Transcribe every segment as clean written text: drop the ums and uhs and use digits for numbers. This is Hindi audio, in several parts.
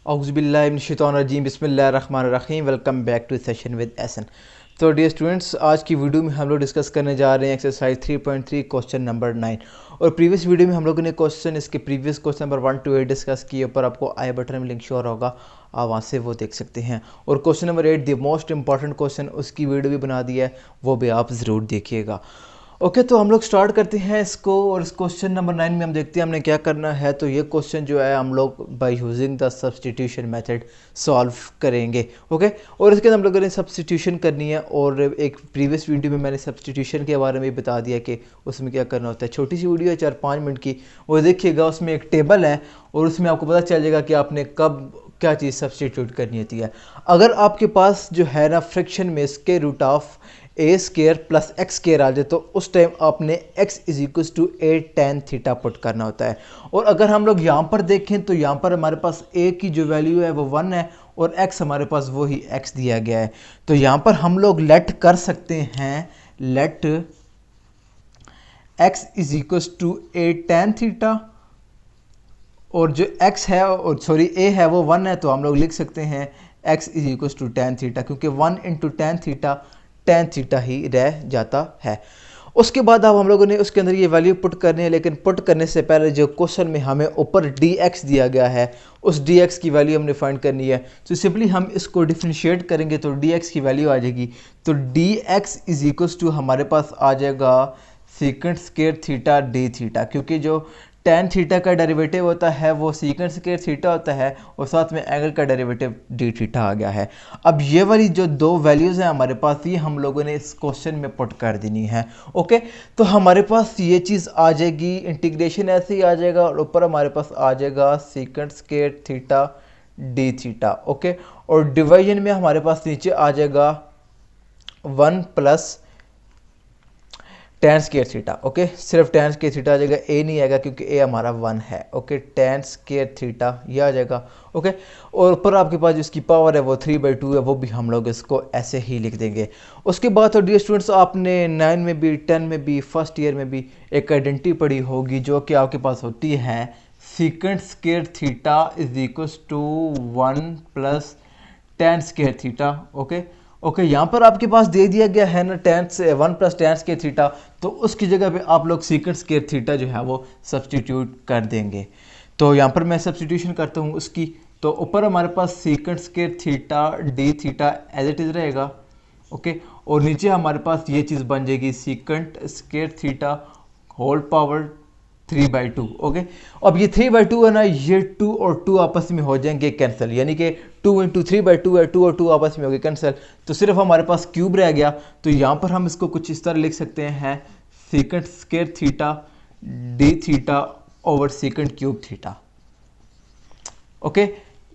औज़ुबिल्लाहिमिनश्शैतानिर्रजीम बिस्मिल्लाहिर्रहमानिर्रहीम। Welcome back to session with Ahsan. तो डियर स्टूडेंट्स, आज की वीडियो में हम लोग डिस्कस करने जा रहे हैं एक्सरसाइज 3.3 क्वेश्चन नंबर 9। और प्रीवियस वीडियो में हम लोगों ने क्वेश्चन इसके previous question number 1 to 8 discuss किए। ऊपर आपको आई बटन में लिंक शो होगा, आप वहाँ से वो देख सकते हैं। और question number 8 the most important question, उसकी वीडियो भी बना दी है, वो भी आप ज़रूर देखिएगा। ओके, तो हम लोग स्टार्ट करते हैं इसको। और इस क्वेश्चन नंबर 9 में हम देखते हैं हमने क्या करना है। तो ये क्वेश्चन जो है हम लोग by using the substitution method solve करेंगे। ओके, और इसके अंदर हम लोगों ने सब्स्टिट्यूशन करनी है। और एक प्रीवियस वीडियो में मैंने सब्स्टिट्यूशन के बारे में बता दिया कि उसमें क्या करना होता है। छोटी सी वीडियो है 4-5 मिनट की, वो देखिएगा। उसमें एक टेबल है और उसमें आपको पता चल जाएगा कि आपने कब क्या चीज़ सब्स्टिट्यूट करनी होती है। अगर आपके पास जो है ना फ्रैक्शन में square root of a square plus x square आ जाए, तो उस टाइम आपने x is equals to a tan theta put करना होता है। और अगर हम लोग यहाँ पर देखें तो यहाँ पर हमारे पास a की जो वैल्यू है वो 1 है और x हमारे पास वही x दिया गया है। तो यहाँ पर हम लोग लेट कर सकते हैं, let x is equals to a tan theta, और जो x है और सॉरी a है वो 1 है, तो हम लोग लिख सकते हैं x is equals to tan theta, क्योंकि 1 into tan theta tan theta ही रह जाता है। उसके बाद अब हम लोगों ने उसके अंदर ये वैल्यू पुट करनी है, लेकिन पुट करने से पहले जो क्वेश्चन में हमें ऊपर dx दिया गया है, उस dx की वैल्यू हमने फाइंड करनी है। तो सिंपली हम इसको डिफरेंशिएट करेंगे तो dx की वैल्यू आ जाएगी। तो dx इज इक्वल्स टू हमारे पास आ जाएगा secant square theta d theta, क्योंकि जो tan थीटा का डेरिवेटिव होता है वो सीकेंट स्क्वायर थीटा होता है और साथ में एंगल का डेरिवेटिव डी थीटा आ गया है। अब ये वाली जो दो वैल्यूज़ हैं हमारे पास, ये हम लोगों ने इस क्वेश्चन में पुट कर देनी है। ओके, तो हमारे पास ये चीज़ आ जाएगी, इंटीग्रेशन ऐसे ही आ जाएगा और ऊपर हमारे पास आ जाएगा secant square theta d theta. Okay, और डिवीजन में हमारे पास नीचे आ जाएगा 1 plus tan square theta. Okay, सिर्फ tan स्क्वायर थीटा आ जाएगा, a नहीं आएगा क्योंकि a हमारा 1 है। ओके, tan स्क्वायर थीटा ये आ जाएगा। ओके, और ऊपर आपके पास जिसकी पावर है वो 3/2 है, वो भी हम लोग इसको ऐसे ही लिख देंगे। उसके बाद तो डियर स्टूडेंट्स, आपने 9 में भी 10 में भी फर्स्ट ईयर में भी एक आइडेंटिटी पढ़ी होगी, जो कि आपके पास होती है secant square theta is equals to 1 plus tan square theta. Okay okay, यहाँ पर आपके पास दे दिया गया है ना 1 प्लस tan स्क्वायर थीटा, तो उसकी जगह पे आप लोग सीकेंट स्क्वायर थीटा जो है वो सब्सटीट्यूट कर देंगे। तो यहाँ पर मैं सब्सटीट्यूशन करता हूँ उसकी। तो ऊपर हमारे पास secant square theta d theta as it is रहेगा। ओके, और नीचे हमारे पास ये चीज़ बन जाएगी secant square theta whole power 3/2। Okay, अब ये 3/2 है ना, ये 2 और 2 आपस में हो जाएंगे कैंसिल, यानी कि 2 इंटू 3/2 है, 2 और 2 आपस में हो गए कैंसिल। तो सिर्फ हमारे पास क्यूब रह गया। तो यहाँ पर हम इसको कुछ इस तरह लिख सकते हैं, secant square theta d theta over secant cube theta. Okay,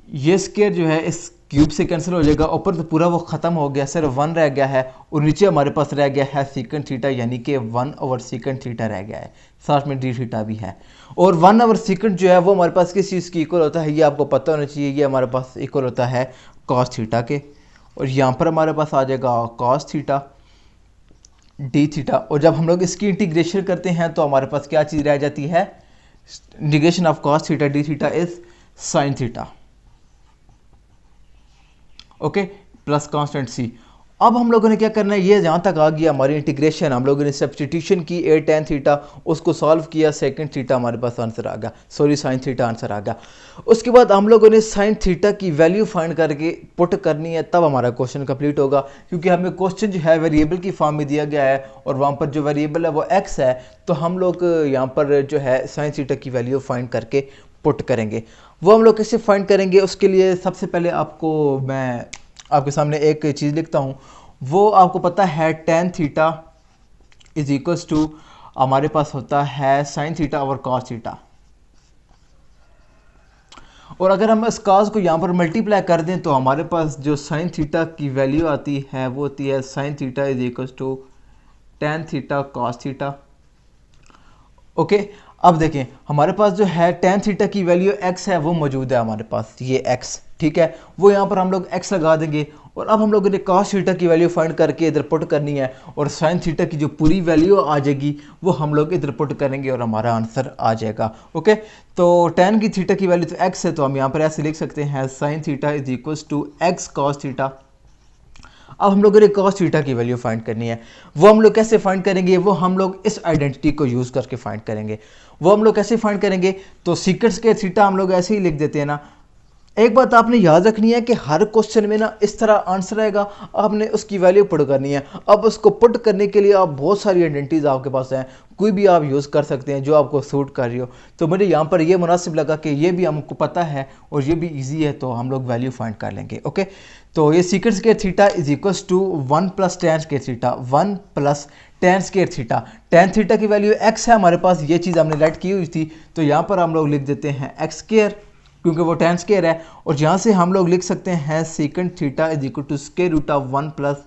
ये स्क्वायर जो है इस क्यूब से कैंसिल हो जाएगा, ऊपर तो पूरा वो ख़त्म हो गया, सिर्फ 1 रह गया है और नीचे हमारे पास रह गया है सीकेंट थीटा, यानी कि 1 ओवर सीकेंट थीटा रह गया है, साथ में डी थीटा भी है। और 1 ओवर सीकेंट जो है वो हमारे पास किस चीज़ की इक्वल होता है, ये आपको पता होना चाहिए। ये हमारे पास इक्वल होता है कॉस थीटा के, और यहाँ पर हमारे पास आ जाएगा कॉस थीटा डी थीटा। और जब हम लोग इसकी इंटीग्रेशन करते हैं तो हमारे पास क्या चीज़ रह जाती है, integration of cos theta d theta is sine theta. Okay, plus constant c. अब हम लोगों ने क्या करना है, ये जहाँ तक आ गया हमारी इंटीग्रेशन, हम लोगों ने सब्सटीट्यूशन की a tan थीटा, उसको सॉल्व किया, सेकंड थीटा हमारे पास आंसर आ गया, सॉरी साइन थीटा आंसर आ गया। उसके बाद हम लोगों ने साइन थीटा की वैल्यू फाइंड करके पुट करनी है, तब हमारा क्वेश्चन कंप्लीट होगा। क्योंकि हमें क्वेश्चन जो है वेरिएबल की फॉर्म में दिया गया है और वहाँ पर जो वेरिएबल है वो x है, तो हम लोग यहाँ पर जो है साइन थीटा की वैल्यू फाइंड करके पुट करेंगे। वो हम लोग कैसे फाइंड करेंगे, उसके लिए सबसे पहले आपको मैं आपके सामने एक चीज़ लिखता हूँ। वो आपको पता है tan theta is equals to हमारे पास होता है sine theta over cos theta. और अगर हम इस कॉस को यहाँ पर मल्टीप्लाई कर दें तो हमारे पास जो साइन थीटा की वैल्यू आती है वो होती है sine theta is equals to tan theta cos theta. Okay, अब देखें हमारे पास जो है tan थीटा की वैल्यू x है वो मौजूद है हमारे पास, ये x, ठीक है, वो यहाँ पर हम लोग x लगा देंगे और अब हम लोगों ने cos थीटा की वैल्यू फाइंड करके इधर पुट करनी है और sin थीटा की जो पूरी वैल्यू आ जाएगी वो हम लोग इधर पुट करेंगे और हमारा आंसर आ जाएगा। ओके, तो tan की थीटा की वैल्यू तो x है, तो हम यहाँ पर ऐसे लिख सकते हैं sin theta is equals to x cos theta. अब हम लोगों ने cos थीटा की वैल्यू फाइंड करनी है। वो हम लोग कैसे फाइंड करेंगे, वो हम लोग इस आइडेंटिटी को यूज़ करके फाइंड करेंगे। वो हम लोग कैसे फाइंड करेंगे, तो सीकेंट स्क्वायर थीटा हम लोग ऐसे ही लिख देते हैं ना। एक बात आपने याद रखनी है कि हर क्वेश्चन में ना इस तरह आंसर आएगा, आपने उसकी वैल्यू पुट करनी है। अब उसको पुट करने के लिए आप बहुत सारी आइडेंटिटीज आपके पास हैं, कोई भी आप यूज़ कर सकते हैं जो आपको सूट कर रही हो। तो मुझे यहाँ पर ये मुनासिब लगा कि ये भी हमको पता है और ये भी ईजी है, तो हम लोग वैल्यू फाइंड कर लेंगे। ओके, तो ये secant square theta is equals to 1 plus tan square theta, 1 plus tan square theta. tan theta की वैल्यू x है हमारे पास, ये चीज़ हमने लेट की हुई थी, तो यहाँ पर हम लोग लिख देते हैं x स्क्वायर क्योंकि वो tan स्क्वायर है। और यहाँ से हम लोग लिख सकते हैं secant theta is equal to square root of 1 plus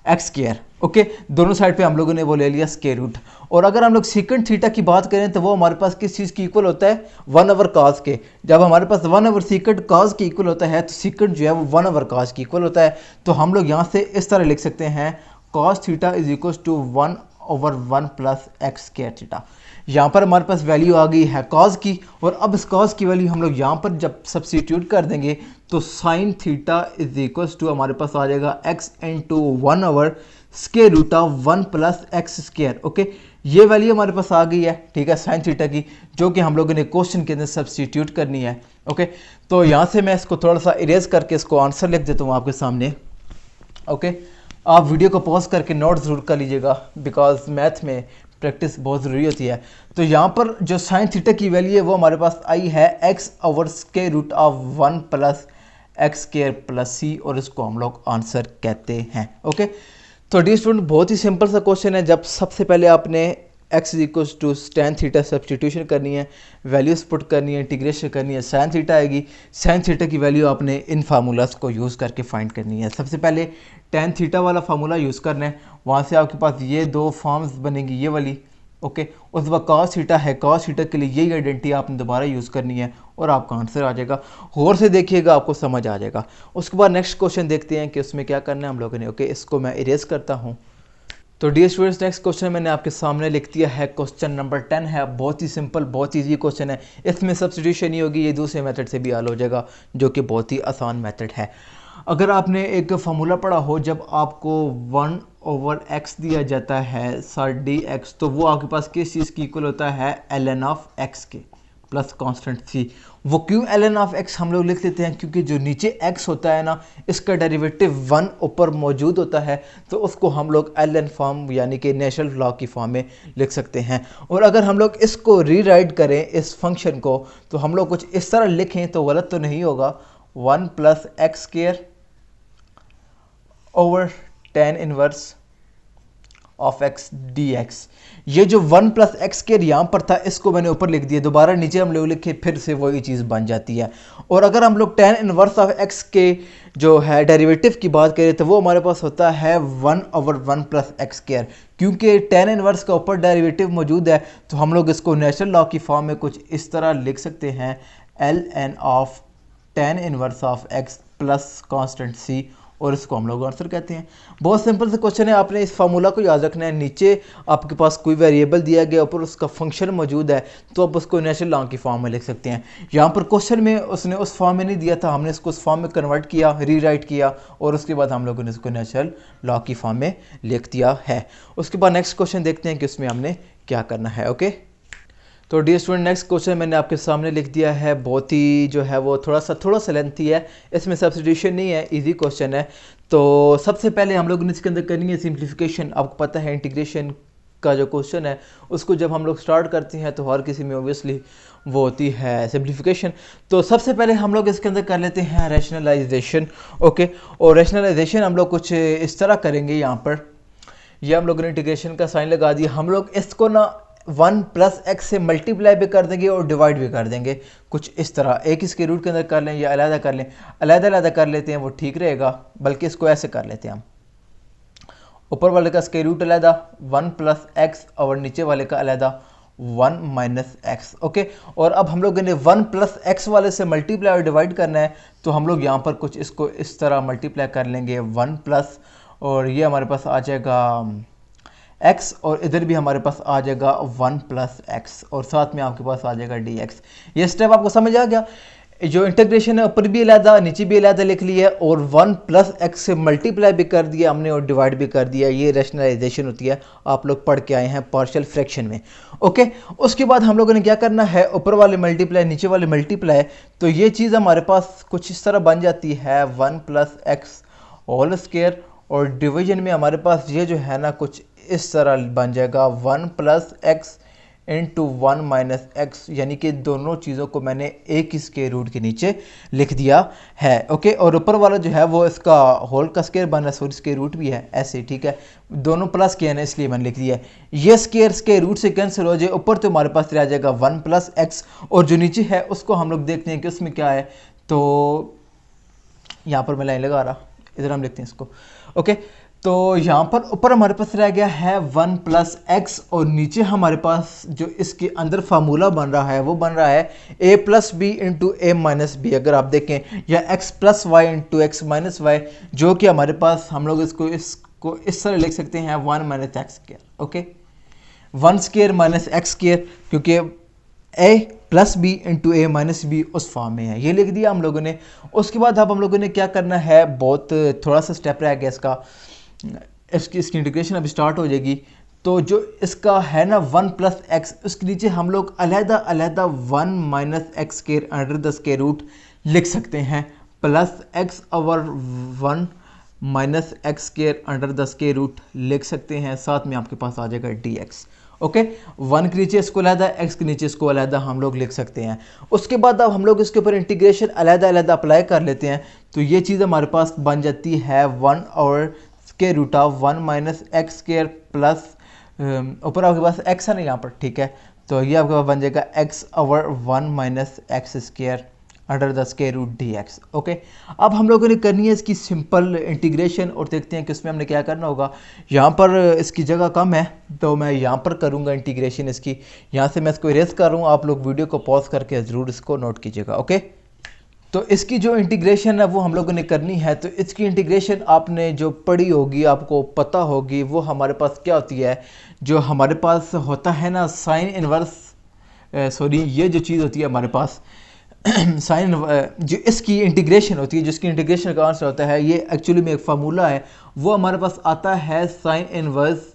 x square. Okay, दोनों साइड पे हम लोगों ने वो ले लिया स्क्वायर रूट। और अगर हम लोग सीकेंट थीटा की बात करें तो वो हमारे पास किस चीज़ की इक्वल होता है, 1 ओवर cos के। जब हमारे पास 1 ओवर सीकेंट cos की इक्वल होता है तो सीकेंट जो है वो 1 ओवर cos की इक्वल होता है। तो हम लोग यहाँ से इस तरह लिख सकते हैं cos theta is equal to 1 over 1 plus x square theta. यहाँ पर हमारे पास वैल्यू आ गई है cos की, और अब इस cos की वैल्यू हम लोग यहाँ पर जब सब्स्टिट्यूट कर देंगे तो sin theta is equals to हमारे पास आ जाएगा x into 1 over square root of 1 plus x square. Okay, ये वैल्यू हमारे पास आ गई है, ठीक है, sin थीटा की, जो कि हम लोगों ने क्वेश्चन के अंदर सब्स्टिट्यूट करनी है। ओके, तो यहाँ से मैं इसको थोड़ा सा इरेज करके इसको आंसर लिख देता हूँ आपके सामने। ओके, आप वीडियो को पॉज करके नोट ज़रूर कर लीजिएगा, बिकॉज मैथ में प्रैक्टिस बहुत ज़रूरी होती है। तो यहाँ पर जो साइन थीटा की वैल्यू है वो हमारे पास आई है x over square root of 1 plus x square plus c, और इसको हम लोग आंसर कहते हैं। ओके, तो डी स्टूडेंट बहुत ही सिंपल सा क्वेश्चन है। जब सबसे पहले आपने x is equals to tan theta substitution करनी है, वैल्यूज पुट करनी है, इंटीग्रेशन करनी है, sin थीटा आएगी। sin थीटा की वैल्यू आपने इन फार्मूलाज को यूज़ करके फाइंड करनी है। सबसे पहले tan थीटा वाला फार्मूला यूज़ करना है, वहाँ से आपके पास ये दो फॉर्म्स बनेंगी, ये वाली। ओके, उस बाद cos थीटा है, cos थीटा के लिए यही आइडेंटिटी आपने दोबारा यूज़ करनी है और आपका आंसर आ जाएगा। गौर से देखिएगा, आपको समझ आ जाएगा। उसके बाद नेक्स्ट क्वेश्चन देखते हैं कि उसमें क्या करना है हम लोगों ने। ओके, इसको मैं इरेज करता हूँ। तो डियर स्टूडेंट्स, नेक्स्ट क्वेश्चन मैंने आपके सामने लिख दिया है, क्वेश्चन नंबर 10 है। बहुत ही सिंपल, बहुत ईजी क्वेश्चन है, इसमें सब्स्टिट्यूशन ही होगी, ये दूसरे मेथड से भी हल हो जाएगा, जो कि बहुत ही आसान मेथड है। अगर आपने एक फार्मूला पढ़ा हो, जब आपको 1 ओवर x दिया जाता है सर dx, तो वो आपके पास किस चीज़ की इक्वल होता है, ln ऑफ x के प्लस कांस्टेंट c। वो क्यों ln ऑफ x हम लोग लिख लेते हैं, क्योंकि जो नीचे x होता है ना, इसका डेरिवेटिव 1 ऊपर मौजूद होता है, तो उसको हम लोग ln फॉर्म यानी कि नेचुरल लॉग की फॉर्म में लिख सकते हैं। और अगर हम लोग इसको रीराइट करें इस फंक्शन को, तो हम लोग कुछ इस तरह लिखें तो गलत तो नहीं होगा, 1 plus x square over tan inverse of x dx। ये जो 1 प्लस एक्स स्क्वायर यहाँ पर था, इसको मैंने ऊपर लिख दिया, दोबारा नीचे हम लोग लिखे, फिर से वही चीज़ बन जाती है। और अगर हम लोग tan इनवर्स ऑफ x के जो है डेरिवेटिव की बात करें, तो वो हमारे पास होता है 1 ओवर 1 प्लस एक्स स्क्वायर। क्योंकि tan इनवर्स का ऊपर डेरिवेटिव मौजूद है, तो हम लोग इसको नेचुरल लॉ की फॉर्म में कुछ इस तरह लिख सकते हैं, ln of tan inverse of x plus constant c, और इसको हम लोग आंसर कहते हैं। बहुत सिंपल से क्वेश्चन है, आपने इस फार्मूला को याद रखना है। नीचे आपके पास कोई वेरिएबल दिया गया, ऊपर उसका फंक्शन मौजूद है, तो आप उसको नेचुरल लॉ की फॉर्म में लिख सकते हैं। यहाँ पर क्वेश्चन में उसने उस फॉर्म में नहीं दिया था, हमने इसको उस फॉर्म में कन्वर्ट किया, रीराइट किया, और उसके बाद हम लोगों ने इसको नेचुरल लॉ की फॉर्म में लिख दिया है। उसके बाद नेक्स्ट क्वेश्चन देखते हैं कि उसमें हमने क्या करना है। ओके, तो डियर स्टूडेंट, नेक्स्ट क्वेश्चन मैंने आपके सामने लिख दिया है, बहुत ही जो है वो थोड़ा सा लेंथी है, इसमें सब्स्टिट्यूशन नहीं है, इजी क्वेश्चन है। तो सबसे पहले हम लोगों ने इसके अंदर करनी है सिंप्लीफिकेशन। आपको पता है इंटीग्रेशन का जो क्वेश्चन है, उसको जब हम लोग स्टार्ट करते हैं तो हर किसी में ओबियसली वो होती है सिंप्लीफिकेशन। तो सबसे पहले हम लोग इसके अंदर कर लेते हैं रैशनलाइजेशन। ओके, और रैशनलाइजेशन हम लोग कुछ इस तरह करेंगे। यहाँ पर यह हम लोगों ने इंटीग्रेशन का साइन लगा दिया, हम लोग इसको ना 1 प्लस एक्स से मल्टीप्लाई भी कर देंगे और डिवाइड भी कर देंगे, कुछ इस तरह। एक इसके रूट के अंदर कर लें या अलग कर लें, अलग कर लेते हैं, वो ठीक रहेगा। बल्कि इसको ऐसे कर लेते हैं हम, ऊपर वाले का स्क्वायर रूट अलग 1 प्लस एक्स और नीचे वाले का अलग 1 माइनस एक्स। ओके, और अब हम लोगों ने 1 प्लस एक्स वाले से मल्टीप्लाई और डिवाइड करना है, तो हम लोग यहाँ पर कुछ इसको इस तरह मल्टीप्लाई कर लेंगे 1 प्लस, और ये हमारे पास आ जाएगा x, और इधर भी हमारे पास आ जाएगा 1 प्लस एक्स, और साथ में आपके पास आ जाएगा dx। ये स्टेप आपको समझ आ गया? जो इंटीग्रेशन है ऊपर भी अलहदा नीचे भी अलहदा लिख लिया है, और 1 प्लस एक्स से मल्टीप्लाई भी कर दिया हमने और डिवाइड भी कर दिया। ये रैशनलाइजेशन होती है, आप लोग पढ़ के आए हैं पार्शियल फ्रैक्शन में। ओके, उसके बाद हम लोगों ने क्या करना है, ऊपर वाले मल्टीप्लाई नीचे वाले मल्टीप्लाई, तो ये चीज़ हमारे पास कुछ इस तरह बन जाती है 1 प्लस एक्स होल स्क्वायर, और डिवीजन में हमारे पास ये जो है ना कुछ इस तरह बन जाएगा 1 plus x into 1 minus x, यानी कि दोनों चीज़ों को मैंने एक ही स्क्वायर रूट के नीचे लिख दिया है। ओके, और ऊपर वाला जो है वो इसका होल का स्क्वायर बन रहा है, सॉरी स्क्वायर रूट भी है ऐसे, ठीक है, दोनों प्लस किए ना इसलिए मैंने लिख दिया है। ये स्क्वायर रूट से कैंसिल हो जाए, ऊपर तो हमारे पास रह जाएगा 1 प्लस एक्स, और जो नीचे है उसको हम लोग देखते हैं कि उसमें क्या है। तो यहाँ पर मैं लाइन लगा रहा, इधर हम लिखते हैं इसको। ओके, तो यहाँ पर ऊपर हमारे पास रह गया है 1 प्लस एक्स, और नीचे हमारे पास जो इसके अंदर फार्मूला बन रहा है वो बन रहा है a plus B into A minus B, अगर आप देखें, या x plus Y into X minus Y, जो कि हमारे पास हम लोग इसको इस तरह लिख सकते हैं 1 minus x square. Okay, 1 square minus x square, क्योंकि a plus B into A minus B उस फॉर्म में है, ये लिख दिया हम लोगों ने। उसके बाद अब हम लोगों ने क्या करना है, बहुत थोड़ा सा स्टेप रह गया इसका, इसकी इंटीग्रेशन अब स्टार्ट हो जाएगी। तो जो इसका है ना 1 प्लस एक्स, उसके नीचे हम लोग अलहदा 1 minus x square under the square root लिख सकते हैं, plus X over 1 minus x square under the square root लिख सकते हैं, साथ में आपके पास आ जाएगा dx। ओके, 1 के नीचे इसको अलहदा, x के नीचे इसको अलहदा हम लोग लिख सकते हैं। उसके बाद अब हम लोग इसके ऊपर इंटीग्रेशन अलहदा अप्लाई कर लेते हैं, तो ये चीज़ हमारे पास बन जाती है 1 और square root of 1 minus x square plus, ऊपर आपके पास x है ना यहाँ पर, ठीक है, तो ये आपके पास बन जाएगा x over 1 minus x square under the square root dx। Okay, अब हम लोगों ने करनी है इसकी सिंपल इंटीग्रेशन, और देखते हैं कि उसमें हमने क्या करना होगा। यहाँ पर इसकी जगह कम है, तो मैं यहाँ पर करूँगा इंटीग्रेशन इसकी, यहाँ से मैं इसको इरेज कर रहा हूँ, आप लोग वीडियो को पॉज करके ज़रूर इसको नोट कीजिएगा। ओके, तो इसकी जो इंटीग्रेशन है वो हम लोगों ने करनी है, तो इसकी इंटीग्रेशन आपने जो पढ़ी होगी, आपको पता होगी, वो हमारे पास क्या होती है, जो हमारे पास होता है ना साइन इनवर्स, सॉरी ये जो चीज़ होती है हमारे पास साइन, जो इसकी इंटीग्रेशन होती है, जिसकी इंटीग्रेशन का आंसर होता है, ये एक्चुअली में एक फार्मूला है, वो हमारे पास आता है sign inverse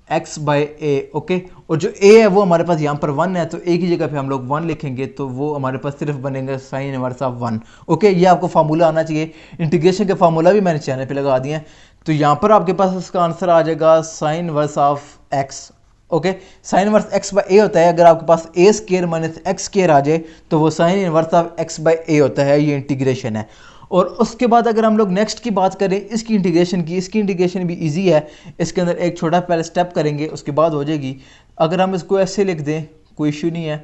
x by A. Okay, और जो a है वो हमारे पास यहाँ पर 1 है, तो a की जगह पे हम लोग 1 लिखेंगे, तो वो हमारे पास सिर्फ बनेगा साइन इनवर्स ऑफ 1। ओके, ये आपको फार्मूला आना चाहिए। इंटीग्रेशन के फार्मूला भी मैंने चैनल पे लगा दिए हैं, तो यहाँ पर आपके पास इसका आंसर आ जाएगा sine inverse of x। Okay, sine inverse x by a होता है, अगर आपके पास a square minus x square आ जाए तो वो sine inverse of x by a होता है, ये इंटीग्रेशन है। और उसके बाद अगर हम लोग नेक्स्ट की बात करें इसकी इंटीग्रेशन की, इसकी इंटीग्रेशन भी इजी है, इसके अंदर एक छोटा पहले स्टेप करेंगे, उसके बाद हो जाएगी। अगर हम इसको ऐसे लिख दें, कोई इशू नहीं है,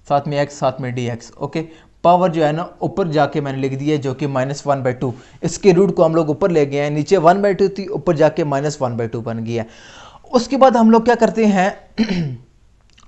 साथ में x साथ में dx। ओके, पावर जो है ना ऊपर जाके मैंने लिख दिया है, जो कि -1/2, इसके रूट को हम लोग ऊपर ले गए हैं, नीचे 1/2 थी, ऊपर जाके -1/2 बन गया। उसके बाद हम लोग क्या करते हैं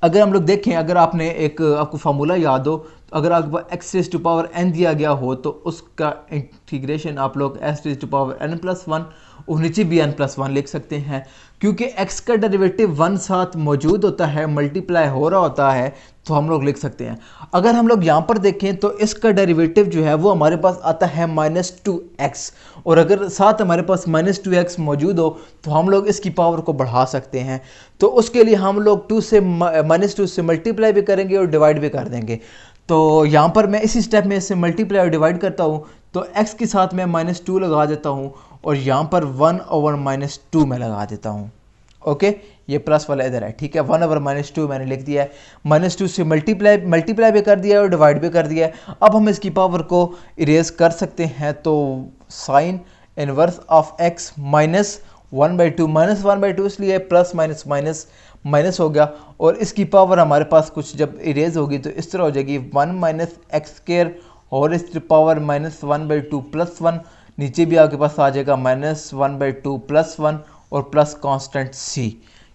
अगर हम लोग देखें, अगर आपने एक आपको फार्मूला याद हो, तो अगर आपके पास x raise to power n दिया गया हो, तो उसका इंटीग्रेशन आप लोग S raise to power n+1 और नीचे भी n+1 लिख सकते हैं, क्योंकि x का डेरिवेटिव 1 साथ मौजूद होता है, मल्टीप्लाई हो रहा होता है, तो हम लोग लिख सकते हैं। अगर हम लोग यहाँ पर देखें तो इसका डेरिवेटिव जो है वो हमारे पास आता है -2x, और अगर साथ हमारे पास -2x मौजूद हो तो हम लोग इसकी पावर को बढ़ा सकते हैं। तो उसके लिए हम लोग -2 से मल्टीप्लाई भी करेंगे और डिवाइड भी कर देंगे। तो यहाँ पर मैं इसी स्टेप में इससे मल्टीप्लाई और डिवाइड करता हूँ, तो x के साथ मैं -2 लगा देता हूँ, और यहाँ पर 1/-2 में लगा देता हूँ। ओके, ये प्लस वाला इधर है, ठीक है, 1/-2 मैंने लिख दिया है, -2 से मल्टीप्लाई भी कर दिया है और डिवाइड भी कर दिया है। अब हम इसकी पावर को इरेज कर सकते हैं, तो साइन इनवर्स ऑफ x -1/2, -1/2 इसलिए प्लस माइनस माइनस माइनस हो गया, और इसकी पावर हमारे पास कुछ जब इरेज होगी तो इस तरह हो जाएगी 1 - x² और इसकी पावर -1/2 +1, नीचे भी आपके पास आ जाएगा -1/2 +1 और प्लस कांस्टेंट c।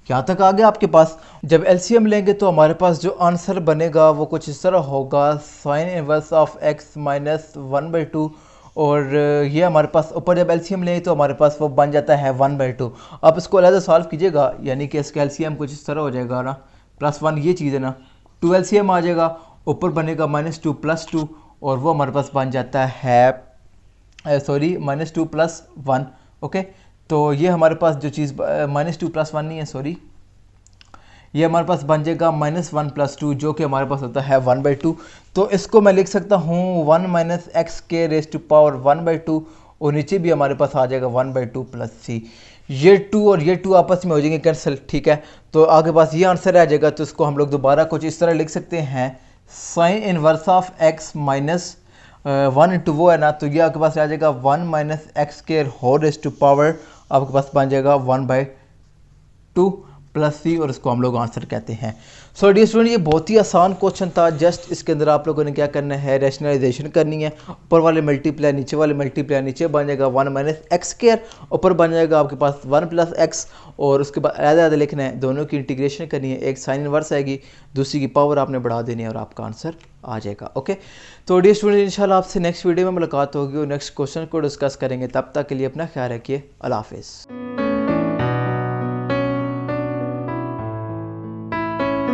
यहाँ तक आ गया आपके पास। जब एलसीएम लेंगे तो हमारे पास जो आंसर बनेगा वो कुछ इस तरह होगा, sign inverse of x minus 1/2, और ये हमारे पास ऊपर जब एलसीएम लें तो हमारे पास वो बन जाता है 1/2। आप इसको अलग सॉल्व कीजिएगा, यानी कि इसका एलसीएम कुछ इस तरह हो जाएगा ना, +1 ये चीज़ है ना, 2 एलसीएम आ जाएगा, ऊपर बनेगा -2 +2, और वो हमारे पास बन जाता है सॉरी -2 + 1। ओके, तो ये हमारे पास जो चीज़ -2 + 1 नहीं है, सॉरी, ये हमारे पास बन जाएगा -1 + 2, जो कि हमारे पास होता है 1/2। तो इसको मैं लिख सकता हूँ 1 - x⁻⁴ 1/2, और नीचे भी हमारे पास आ जाएगा 1/2 + c। ये 2 और ये 2 आपस में हो जाएंगे कैंसिल, ठीक है। तो आगे पास ये आंसर आ जाएगा। तो इसको हम लोग दोबारा कुछ इस तरह लिख सकते हैं, sign inverse of x minus 1 into वो है ना, तो ये आपके पास आ जाएगा 1 - x⁻⁴ आपके पास बन जाएगा 1/2 + c, और इसको हम लोग आंसर कहते हैं। सो डियर स्टूडेंट, ये बहुत ही आसान क्वेश्चन था। जस्ट इसके अंदर आप लोगों ने क्या करना है, रैशनलाइजेशन करनी है। ऊपर वाले मल्टीप्लाई नीचे वाले मल्टीप्लाई, नीचे बन जाएगा 1 - x², ऊपर बन जाएगा आपके पास 1 + x, और उसके बाद आधा लिखना है, दोनों की इंटीग्रेशन करनी है, एक साइन इनवर्स आएगी, दूसरी की पावर आपने बढ़ा देनी है, और आपका आंसर आ जाएगा। ओके, तो डियर स्टूडेंट, इंशाल्लाह आपसे नेक्स्ट वीडियो में मुलाकात होगी और नेक्स्ट क्वेश्चन को डिस्कस करेंगे। तब तक के लिए अपना ख्याल रखिए। अल्लाह हाफिज़।